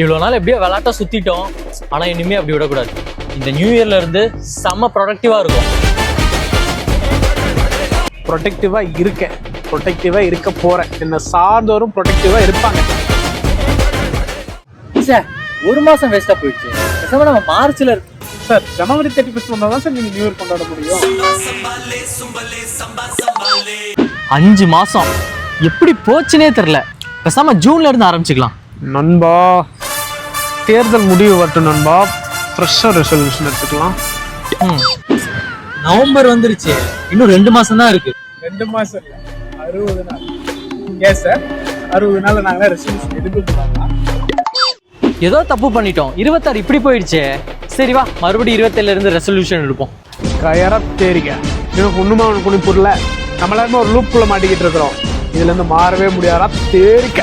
இவ்வளோ நாள் எப்படியோ விளையாட்டா சுத்திட்டோம். ஆனா இனிமே அப்படி விடக்கூடாது. இந்த நியூ இயர்ல இருந்து செம்ம ப்ரொடக்டிவா இருக்கும். ப்ரொடெக்டிவா இருக்க போறேன். என்ன சார்ந்தோரும் ப்ரொடெக்டிவா இருப்பாங்க. சார், ஒரு மாசம் வேஸ்டா போயிடுச்சு. பேசாம நம்ம மார்ச்ல சார் ஜனவரி 31 வந்தா தான் சார் நீங்க நியூ இயர் கொண்டாட முடியும். 5 மாசம் எப்படி போச்சுனே தெரியல. பேசாம ஜூன்ல இருந்து ஆரம்பிச்சுக்கலாம். நண்பா, தேர்தல் முடிவு வரட்டும் நண்பா, ஃப்ரெஷ்ஷா ரெசல்யூஷன் எடுத்துக்கலாம். நவம்பர் வந்துருச்சு, இன்னும் 2 மாசம் தான் இருக்கு. 2 மாசம் இல்ல, 60 நாள். ஏன் சார் 60 நாள் நாங்க ரெசல்யூஷன் எடுக்கலாம்? ஏதோ தப்பு பண்ணிட்டோம். 26 இப்படி போயிடுச்சு. சரி வா, மறுபடியும் 27ல இருந்து ரெசல்யூஷன் எடுப்போம். கயரா தேரிக்க எனக்கு ஒண்ணுமா ஒண்ணு புரியல. நம்ம எல்லாருமே ஒரு லூப் குள்ள மாட்டிக்கிட்டு இருக்கிறோம். இதுல இருந்து மாறவே முடியாதா தேரிக்க.